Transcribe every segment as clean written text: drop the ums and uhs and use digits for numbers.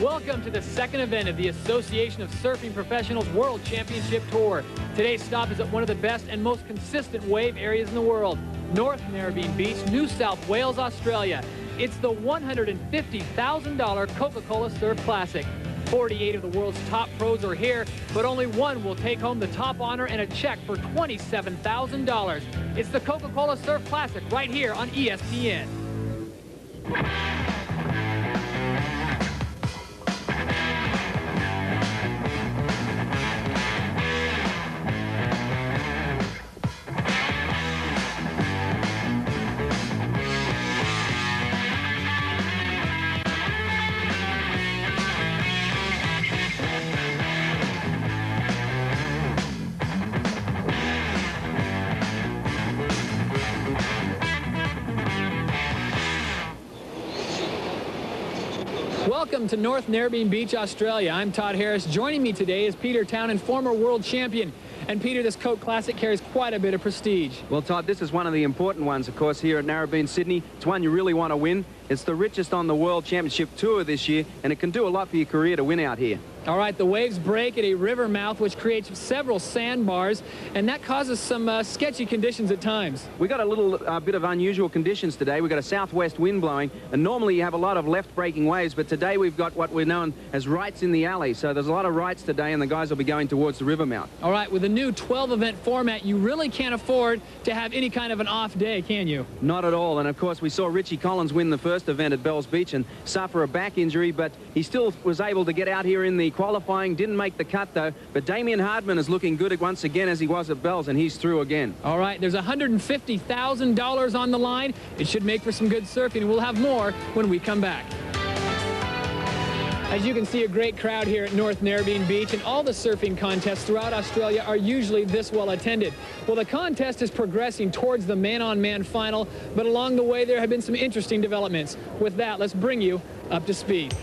Welcome to the second event of the Association of Surfing Professionals World Championship Tour. Today's stop is at one of the best and most consistent wave areas in the world, North Narrabeen Beach, New South Wales, Australia. It's the $150,000 Coca-Cola Surf Classic. 48 of the world's top pros are here, but only one will take home the top honor and a check for $27,000. It's the Coca-Cola Surf Classic right here on ESPN. Welcome to North Narrabeen Beach, Australia. I'm Todd Harris. Joining me today is Peter Townend, former world champion. And Peter, this Coke Classic carries quite a bit of prestige. Well, Todd, this is one of the important ones, of course, here at Narrabeen, Sydney. It's one you really want to win. It's the richest on the World Championship Tour this year, and it can do a lot for your career to win out here. All right, the waves break at a river mouth, which creates several sandbars, and that causes some sketchy conditions at times. We got a little bit of unusual conditions today. We've got a southwest wind blowing, and normally you have a lot of left-breaking waves, but today we've got what we're known as rights in the alley. So there's a lot of rights today, and the guys will be going towards the river mouth. All right, with the new 12-event format, you really can't afford to have any kind of an off day, can you? Not at all, and of course we saw Richie Collins win the first event at Bells Beach and suffer a back injury, but he still was able to get out here in the qualifying. Didn't make the cut though, but Damien Hardman is looking good once again as he was at Bells, and he's through again. All right, there's $150,000 on the line. It should make for some good surfing. We'll have more when we come back. As you can see, a great crowd here at North Narrabeen Beach, and all the surfing contests throughout Australia are usually this well attended. Well, the contest is progressing towards the man-on-man final, but along the way there have been some interesting developments. With that, let's bring you up to speed.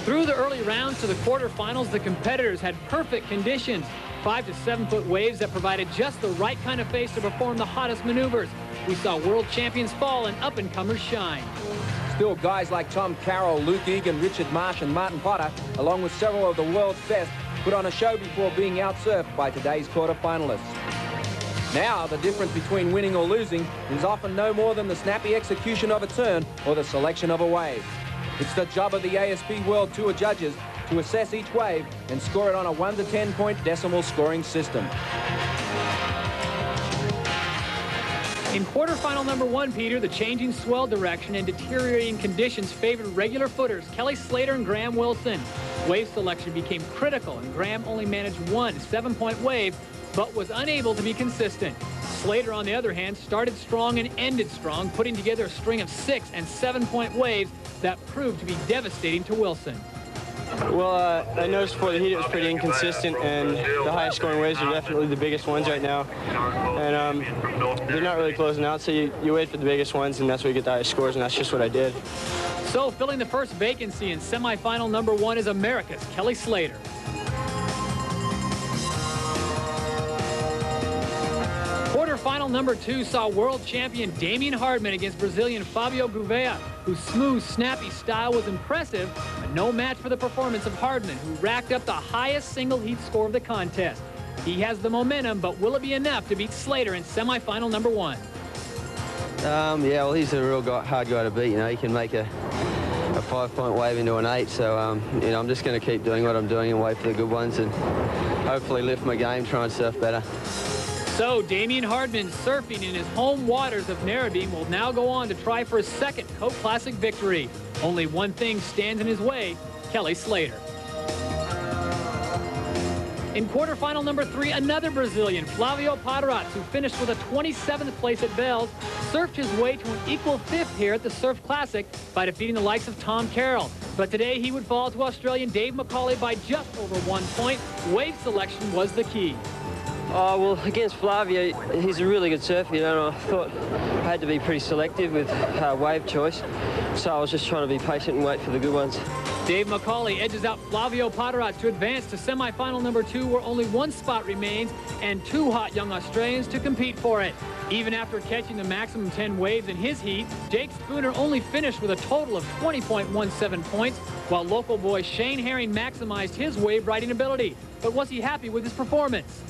Through the early rounds to the quarterfinals, the competitors had perfect conditions. 5 to 7 foot waves that provided just the right kind of face to perform the hottest maneuvers. We saw world champions fall and up-and-comers shine. Still, guys like Tom Carroll, Luke Egan, Richard Marsh and Martin Potter, along with several of the world's best, put on a show before being outsurfed by today's quarterfinalists. Now, the difference between winning or losing is often no more than the snappy execution of a turn or the selection of a wave. It's the job of the ASP World Tour judges to assess each wave and score it on a 1 to 10 point decimal scoring system. In quarterfinal number 1, Peter, the changing swell direction and deteriorating conditions favored regular footers Kelly Slater and Graham Wilson. Wave selection became critical, and Graham only managed one 7-point wave, but was unable to be consistent. Slater, on the other hand, started strong and ended strong, putting together a string of 6 and 7-point waves that proved to be devastating to Wilson. Well, I noticed before the heat it was pretty inconsistent, and the highest scoring waves are definitely the biggest ones right now. And they're not really closing out, so you wait for the biggest ones, and that's where you get the highest scores, and that's just what I did. So, filling the first vacancy in semifinal number 1 is America's Kelly Slater. Quarterfinal number 2 saw world champion Damien Hardman against Brazilian Fabio Gouveia, whose smooth, snappy style was impressive, but no match for the performance of Hardman, who racked up the highest single heat score of the contest. He has the momentum, but will it be enough to beat Slater in semifinal number 1? Yeah, well, he's a real hard guy to beat. You know, he can make a 5-point wave into an 8. So, you know, I'm just going to keep doing what I'm doing and wait for the good ones and hopefully lift my game, try and surf better. So, Damien Hardman, surfing in his home waters of Narrabeen, will now go on to try for his second Coke Classic victory. Only one thing stands in his way: Kelly Slater. In quarterfinal number 3, another Brazilian, Flavio Paderatz, who finished with a 27th place at Bells, surfed his way to an equal 5th here at the Surf Classic by defeating the likes of Tom Carroll. But today he would fall to Australian Dave McCauley by just over 1 point. Wave selection was the key. Oh, well, against Flavio, he's a really good surfer, you know, and I thought I had to be pretty selective with wave choice. So I was just trying to be patient and wait for the good ones. Dave McCauley edges out Flavio Poterat to advance to semifinal number 2, where only one spot remains and 2 hot young Australians to compete for it. Even after catching the maximum 10 waves in his heat, Jake Spooner only finished with a total of 20.17 points, while local boy Shane Herring maximized his wave riding ability. But was he happy with his performance?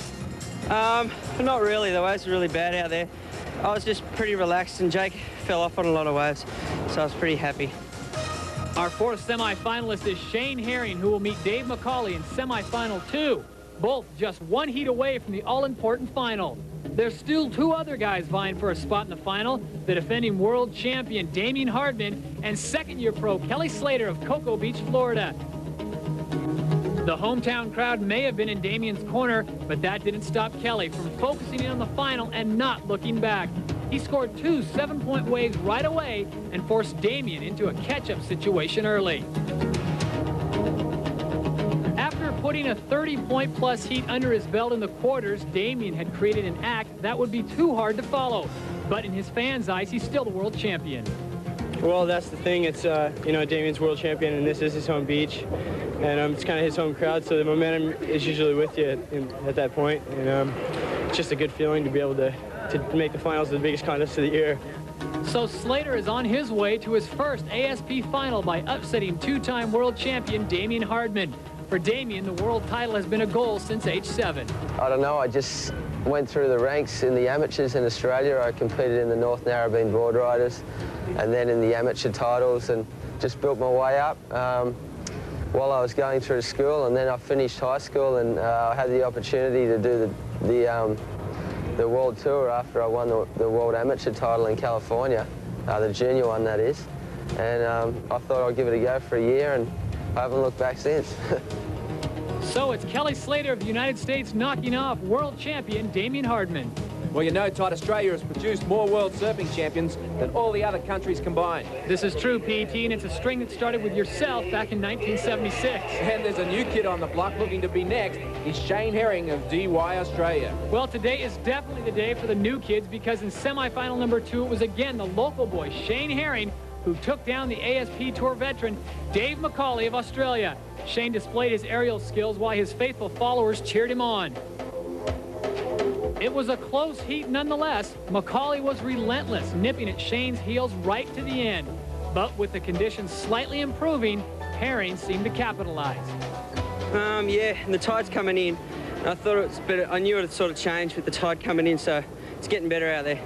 Not really. The waves were really bad out there. I was just pretty relaxed, and Jake fell off on a lot of waves, so I was pretty happy. Our 4th semifinalist is Shane Herring, who will meet Dave McCauley in semifinal 2. Both just 1 heat away from the all-important final. There's still 2 other guys vying for a spot in the final, the defending world champion Damien Hardman and second-year pro Kelly Slater of Cocoa Beach, Florida. The hometown crowd may have been in Damien's corner, but that didn't stop Kelly from focusing in on the final and not looking back. He scored 2 7-point waves right away and forced Damien into a catch-up situation early. After putting a 30-point plus heat under his belt in the quarters, Damien had created an act that would be too hard to follow. But in his fans' eyes, he's still the world champion. Well, that's the thing. It's, you know, Damien's world champion, and this is his home beach. And it's kind of his home crowd, so the momentum is usually with you at that point. And it's just a good feeling to be able to make the finals of the biggest contest of the year. So Slater is on his way to his first ASP final by upsetting 2-time world champion Damien Hardman. For Damien, the world title has been a goal since age 7. I don't know, I just went through the ranks in the amateurs in Australia. I competed in the North Narrabeen Board Riders and then in the amateur titles, and just built my way up while I was going through school, and then I finished high school, and I had the opportunity to do the world tour after I won the world amateur title in California, the junior one that is, and I thought I'd give it a go for a year, and I haven't looked back since. So it's Kelly Slater of the United States knocking off world champion Damien Hardman. Well, you know, Todd, Australia has produced more world surfing champions than all the other countries combined. This is true, PT, and it's a string that started with yourself back in 1976. And there's a new kid on the block looking to be next. He's Shane Herring of DY Australia. Well, today is definitely the day for the new kids, because in semifinal number 2, it was again the local boy, Shane Herring, who took down the ASP Tour veteran, Dave McCauley of Australia. Shane displayed his aerial skills while his faithful followers cheered him on. It was a close heat nonetheless. McCauley was relentless, nipping at Shane's heels right to the end. But with the conditions slightly improving, Herring seemed to capitalize. Yeah, and the tide's coming in. I thought it was better. I knew it would sort of change with the tide coming in, so it's getting better out there.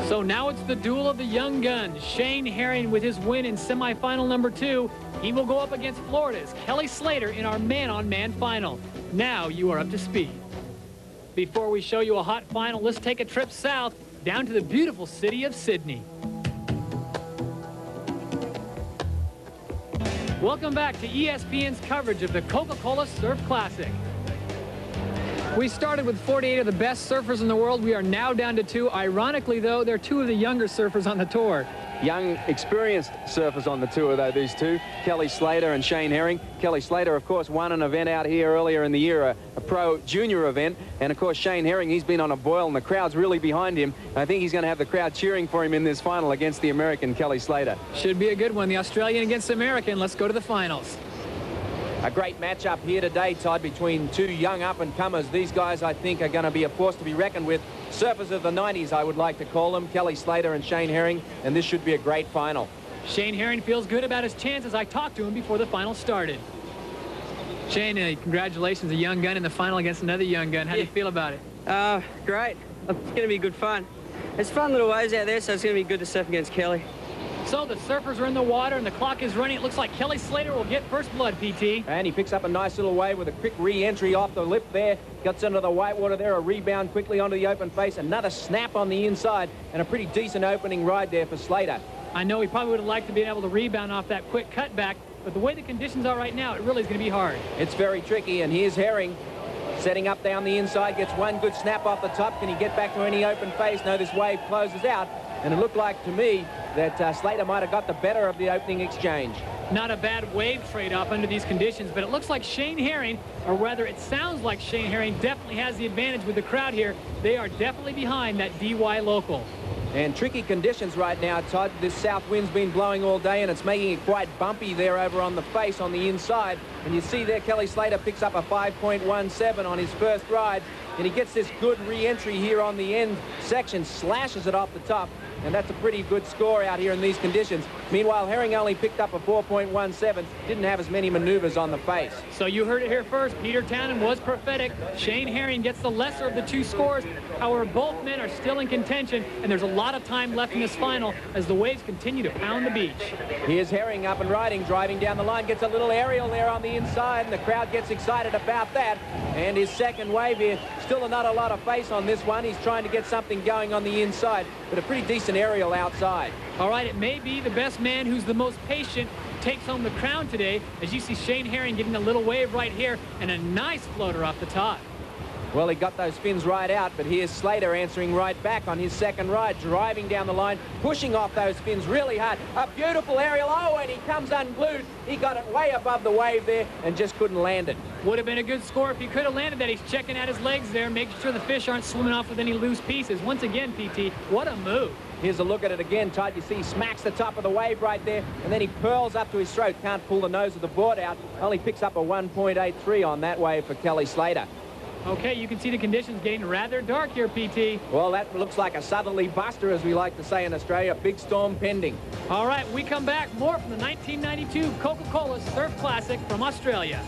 So now it's the duel of the young guns. Shane Herring with his win in semifinal number 2. He will go up against Florida's Kelly Slater in our man-on-man final. Now you are up to speed. Before we show you a hot final, let's take a trip south, down to the beautiful city of Sydney. Welcome back to ESPN's coverage of the Coca-Cola Surf Classic. We started with 48 of the best surfers in the world. We are now down to 2. Ironically, though, they're 2 of the younger surfers on the tour. Young, experienced surfers on the tour, though, these 2, Kelly Slater and Shane Herring. Kelly Slater, of course, won an event out here earlier in the year, a pro junior event. And, of course, Shane Herring, he's been on a boil, and the crowd's really behind him. I think he's going to have the crowd cheering for him in this final against the American Kelly Slater. Should be a good one, the Australian against the American. Let's go to the finals. A great matchup here today, Todd, between 2 young up-and-comers. These guys, I think, are going to be a force to be reckoned with. Surfers of the 90s, I would like to call them, Kelly Slater and Shane Herring, and this should be a great final. Shane Herring feels good about his chances. I talked to him before the final started. Shane, congratulations, a young gun in the final against another young gun. How do you feel about it? Great. It's going to be good fun. It's fun little waves out there, so it's going to be good to surf against Kelly. So the surfers are in the water and the clock is running. It looks like Kelly Slater will get first blood, PT. And he picks up a nice little wave with a quick re-entry off the lip there. Gets into the whitewater there, a rebound quickly onto the open face. Another snap on the inside and a pretty decent opening ride there for Slater. I know he probably would have liked to be able to rebound off that quick cutback, but the way the conditions are right now, it really is going to be hard. It's very tricky, and here's Herring setting up down the inside, gets one good snap off the top. Can he get back to any open face? No, this wave closes out. and it looked like to me that Slater might have got the better of the opening exchange. Not a bad wave trade-off under these conditions, but it looks like Shane Herring, or rather it sounds like Shane Herring, definitely has the advantage with the crowd here. They are definitely behind that DY local. And tricky conditions right now, Todd. This south wind's been blowing all day, and it's making it quite bumpy there over on the face on the inside. And you see there, Kelly Slater picks up a 5.17 on his first ride, and he gets this good re-entry here on the end section, slashes it off the top, and that's a pretty good score out here in these conditions. Meanwhile, Herring only picked up a 4.17, didn't have as many maneuvers on the face. So you heard it here first. Peter Townend was prophetic. Shane Herring gets the lesser of the two scores. However, both men are still in contention, and there's a lot of time left in this final as the waves continue to pound the beach. Here's Herring up and riding, driving down the line, gets a little aerial there on the inside, and the crowd gets excited about that. And his second wave here, still not a lot of face on this one. He's trying to get something going on the inside, but a pretty decent aerial outside. All right, it may be the best man who's the most patient takes home the crown today, as you see Shane Herring getting a little wave right here and a nice floater off the top. Well, he got those fins right out, but here's Slater answering right back on his second ride, driving down the line, pushing off those fins really hard. A beautiful aerial. Oh, and he comes unglued. He got it way above the wave there and just couldn't land it. Would have been a good score if he could have landed that. He's checking out his legs there, making sure the fish aren't swimming off with any loose pieces. Once again, PT, what a move. Here's a look at it again, Todd. You see he smacks the top of the wave right there, and then he pearls up to his throat. Can't pull the nose of the board out. Only picks up a 1.83 on that wave for Kelly Slater. Okay, you can see the conditions getting rather dark here, PT. Well, that looks like a southerly buster, as we like to say in Australia. Big storm pending. All right, we come back. More from the 1992 Coca-Cola Surf Classic from Australia.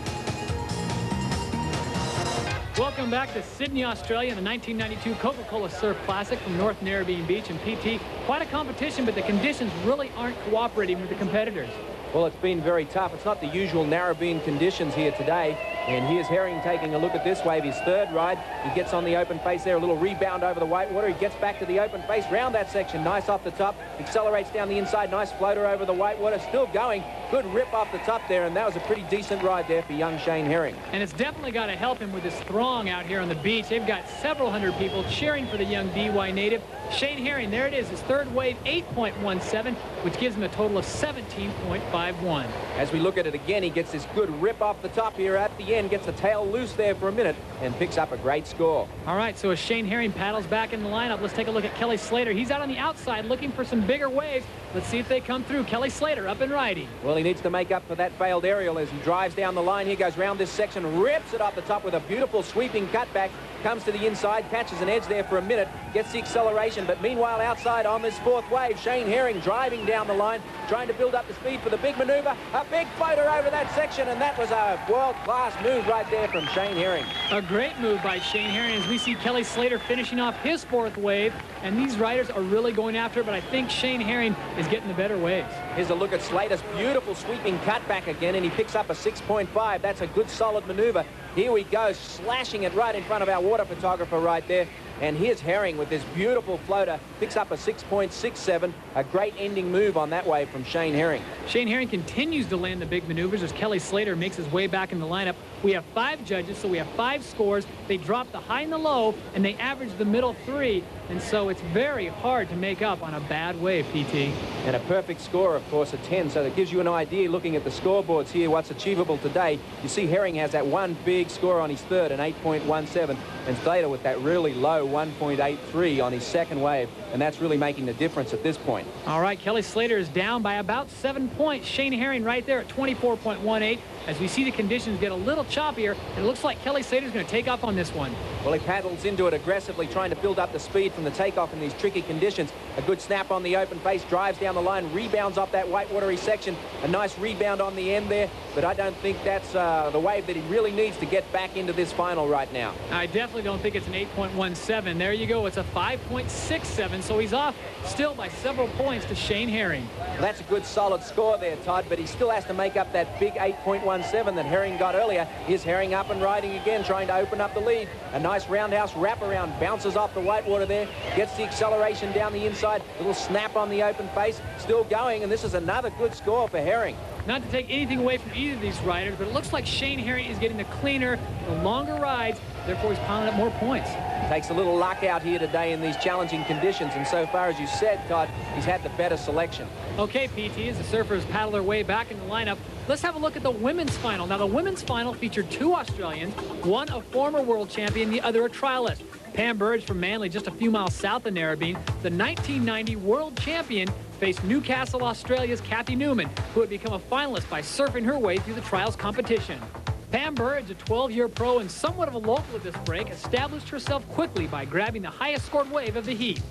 Welcome back to Sydney, Australia, in the 1992 Coca-Cola Surf Classic from North Narrabeen Beach. And PT, quite a competition, but the conditions really aren't cooperating with the competitors. Well, it's been very tough. It's not the usual Narrabeen conditions here today. And here's Herring taking a look at this wave, his third ride. He gets on the open face there, a little rebound over the whitewater. He gets back to the open face, round that section, nice off the top. Accelerates down the inside, nice floater over the whitewater, still going. Good rip off the top there, and that was a pretty decent ride there for young Shane Herring. And it's definitely got to help him with this throng out here on the beach. They've got several hundred people cheering for the young DY native. Shane Herring, there it is, his third wave, 8.17, which gives him a total of 17.51. As we look at it again, he gets this good rip off the top here at the end, gets the tail loose there for a minute, and picks up a great score. All right, so as Shane Herring paddles back in the lineup, let's take a look at Kelly Slater. He's out on the outside looking for some bigger waves. Let's see if they come through. Kelly Slater up and riding. Well, he needs to make up for that failed aerial as he drives down the line. He goes round this section, rips it off the top with a beautiful sweeping cutback, comes to the inside, catches an edge there for a minute, gets the acceleration, but meanwhile outside on this fourth wave, Shane Herring driving down the line, trying to build up the speed for the big maneuver. A big floater over that section, and that was a world-class move right there from Shane Herring. A great move by Shane Herring as we see Kelly Slater finishing off his fourth wave, and these riders are really going after it, but I think Shane Herring is getting the better waves. Here's a look at Slater's beautiful sweeping cutback again, and he picks up a 6.5. That's a good solid maneuver. Here we go, slashing it right in front of our water photographer right there. And here's Herring with this beautiful floater, picks up a 6.67, a great ending move on that wave from Shane Herring. Shane Herring continues to land the big maneuvers as Kelly Slater makes his way back in the lineup. We have 5 judges, so we have 5 scores. They drop the high and the low, and they average the middle 3, and so it's very hard to make up on a bad wave, PT. And a perfect score, of course, a 10, so that gives you an idea looking at the scoreboards here, what's achievable today. You see Herring has that one big score on his third, an 8.17, and Slater with that really low 1.83 on his second wave, and that's really making the difference at this point. All right, Kelly Slater is down by about 7 points. Shane Herring right there at 24.18. As we see the conditions get a little choppier, it looks like Kelly Slater's going to take off on this one. Well, he paddles into it aggressively, trying to build up the speed from the takeoff in these tricky conditions. A good snap on the open face, drives down the line, rebounds off that whitewatery section. A nice rebound on the end there, but I don't think that's the wave that he really needs to get back into this final right now. I definitely don't think it's an 8.17. There you go. It's a 5.67, so he's off still by several points to Shane Herring. Well, that's a good solid score there, Todd, but he still has to make up that big 8.17 that Herring got earlier. Here's Herring up and riding again, trying to open up the lead. A nice roundhouse wraparound, bounces off the whitewater there, gets the acceleration down the inside, little snap on the open face, still going, and this is another good score for Herring. Not to take anything away from either of these riders, but it looks like Shane Herring is getting the cleaner, the longer rides, therefore he's piling up more points. Takes a little luck out here today in these challenging conditions, and so far, as you said, Todd, he's had the better selection. Okay, PT, as the surfers paddle their way back in the lineup, let's have a look at the women's final. Now, the women's final featured 2 Australians, one a former world champion, the other a trialist. Pam Burridge from Manly, just a few miles south of Narrabeen, the 1990 world champion, faced Newcastle, Australia's Kathy Newman, who had become a finalist by surfing her way through the trials competition. Pam Burridge, a 12-year pro and somewhat of a local at this break, established herself quickly by grabbing the highest scored wave of the heat.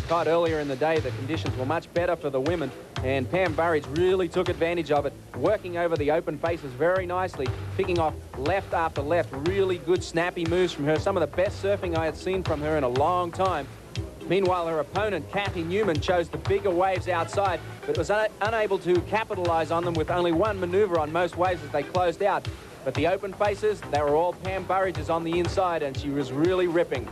Todd, earlier in the day, the conditions were much better for the women, and Pam Burridge really took advantage of it, working over the open faces very nicely, picking off left after left. Really good snappy moves from her, some of the best surfing I had seen from her in a long time. Meanwhile, her opponent, Kathy Newman, chose the bigger waves outside, but was unable to capitalize on them with only one maneuver on most waves as they closed out. But the open faces, they were all Pam Burridge's on the inside, and she was really ripping.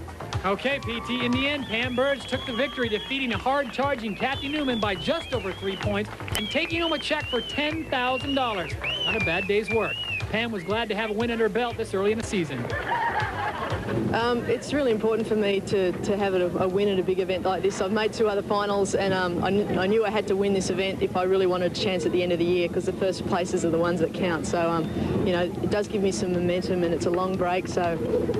Okay, PT, in the end, Pam Burridge took the victory, defeating a hard-charging Kathy Newman by just over 3 points and taking home a check for $10,000. Not a bad day's work. Pam was glad to have a win under her belt this early in the season. It's really important for me to have a win at a big event like this. I've made 2 other finals, and I knew I had to win this event if I really wanted a chance at the end of the year, because the first places are the ones that count. So, you know, it does give me some momentum, and it's a long break, so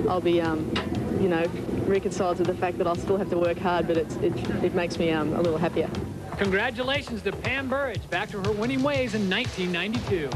I'll be, you know, reconciled to the fact that I'll still have to work hard, but it makes me a little happier. Congratulations to Pam Burridge, back to her winning ways in 1992.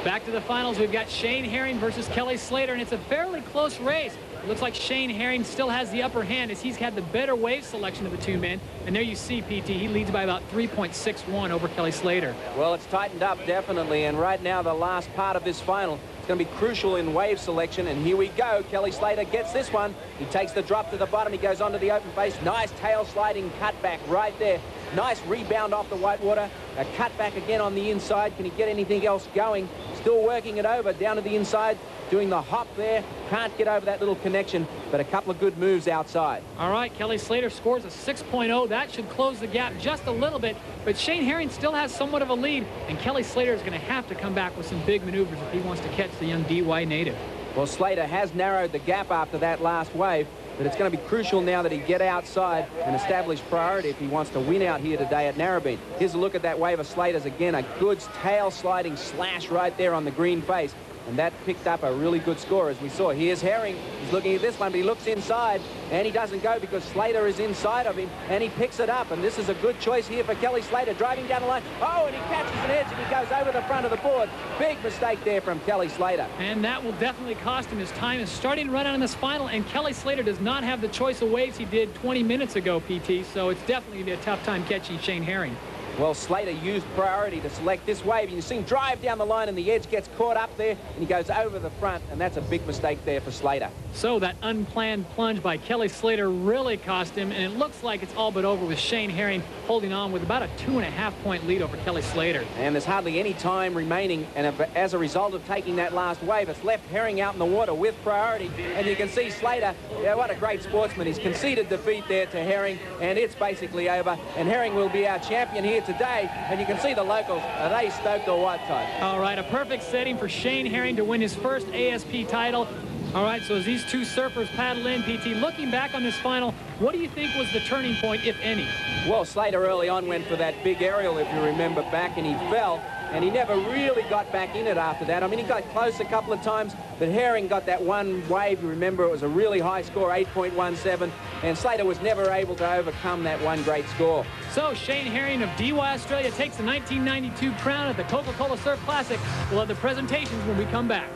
Back to the finals, we've got Shane Herring versus Kelly Slater, and it's a fairly close race. It looks like Shane Herring still has the upper hand as he's had the better wave selection of the 2 men. And there you see, PT, he leads by about 3.61 over Kelly Slater. Well, it's tightened up, definitely, and right now, the last part of this final, it's going to be crucial in wave selection, and here we go. Kelly Slater gets this one. He takes the drop to the bottom. He goes onto the open face. Nice tail sliding cutback right there. Nice rebound off the whitewater. A cutback again on the inside. Can he get anything else going? Still working it over down to the inside, doing the hop there. Can't get over that little connection, but a couple of good moves outside. All right, Kelly Slater scores a 6.0. That should close the gap just a little bit, but Shane Herring still has somewhat of a lead, and Kelly Slater is going to have to come back with some big maneuvers if he wants to catch the young DY native. Well, Slater has narrowed the gap after that last wave, but it's going to be crucial now that he get outside and establish priority if he wants to win out here today at Narrabeen. Here's a look at that wave of Slater's again. A good tail sliding slash right there on the green face. And that picked up a really good score, as we saw. Here's Herring. He's looking at this one, but he looks inside, and he doesn't go because Slater is inside of him, and he picks it up. And this is a good choice here for Kelly Slater, driving down the line. Oh, and he catches an edge, and he goes over the front of the board. Big mistake there from Kelly Slater. And that will definitely cost him. His time is starting to run out in this final, and Kelly Slater does not have the choice of waves he did 20 minutes ago, PT, so it's definitely going to be a tough time catching Shane Herring. Well, Slater used priority to select this wave. You see him drive down the line, and the edge gets caught up there, and he goes over the front, and that's a big mistake there for Slater. So that unplanned plunge by Kelly Slater really cost him, and it looks like it's all but over with Shane Herring holding on with about a 2.5-point lead over Kelly Slater. And there's hardly any time remaining, and as a result of taking that last wave, it's left Herring out in the water with priority. And you can see Slater, yeah, what a great sportsman. He's conceded defeat there to Herring, and it's basically over. And Herring will be our champion here today. And you can see the locals, are they stoked or what, Todd? All right, a perfect setting for Shane Herring to win his first ASP title. All right, so as these 2 surfers paddle in, PT, looking back on this final, what do you think was the turning point, if any? Well, Slater early on went for that big aerial, if you remember back, and he fell, and he never really got back in it after that. I mean, he got close a couple of times, but Herring got that one wave. You remember, it was a really high score, 8.17, and Slater was never able to overcome that one great score. So Shane Herring of DY Australia takes the 1992 crown at the Coca-Cola Surf Classic. We'll have the presentations when we come back.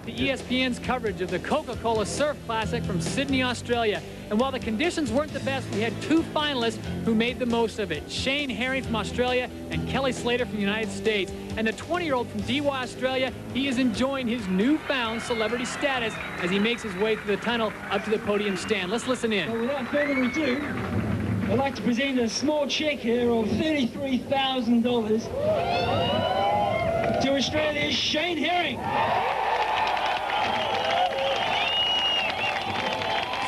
The ESPN's coverage of the Coca-Cola Surf Classic from Sydney, Australia. And while the conditions weren't the best, we had 2 finalists who made the most of it. Shane Herring from Australia and Kelly Slater from the United States. And the 20-year-old from DY Australia, he is enjoying his newfound celebrity status as he makes his way through the tunnel up to the podium stand. Let's listen in. Well, without further ado, I'd like to present a small check here of $33,000 to Australia's Shane Herring.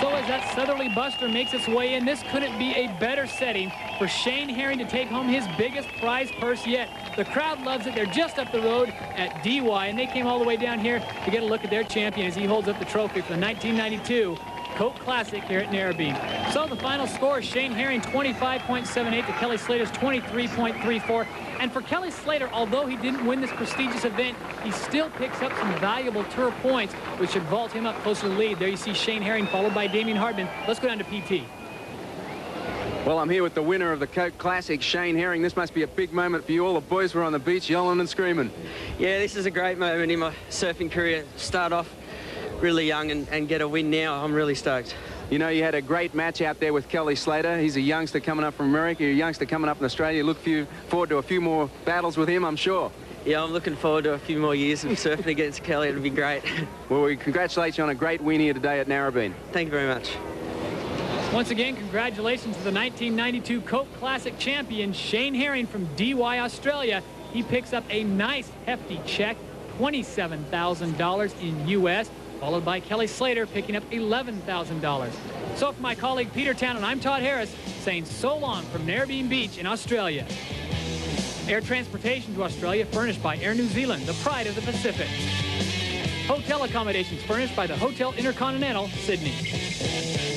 So as that southerly buster makes its way in, this couldn't be a better setting for Shane Herring to take home his biggest prize purse yet. The crowd loves it. They're just up the road at DY, and they came all the way down here to get a look at their champion as he holds up the trophy for the 1992 COCA Classic here at Narrabeen. So the final score, Shane Herring 25.78 to Kelly Slater's 23.34. And for Kelly Slater, although he didn't win this prestigious event, he still picks up some valuable tour points, which should vault him up closer to the lead. There you see Shane Herring followed by Damian Hardman. Let's go down to PT. Well, I'm here with the winner of the COCA Classic, Shane Herring. This must be a big moment for you. All the boys were on the beach yelling and screaming. Yeah, this is a great moment in my surfing career. Start off really young and get a win now. I'm really stoked. You know, you had a great match out there with Kelly Slater. He's a youngster coming up from America, a youngster coming up in Australia. Look forward to a few more battles with him, I'm sure. Yeah, I'm looking forward to a few more years of surfing against Kelly. It'll be great. Well, we congratulate you on a great win here today at Narrabeen. Thank you very much. Once again, congratulations to the 1992 COCA Classic champion, Shane Herring from DY, Australia. He picks up a nice, hefty check, $27,000 in U.S., followed by Kelly Slater picking up $11,000. So for my colleague Peter Townend, I'm Todd Harris saying so long from Narrabeen Beach in Australia. Air transportation to Australia furnished by Air New Zealand, the pride of the Pacific. Hotel accommodations furnished by the Hotel Intercontinental, Sydney.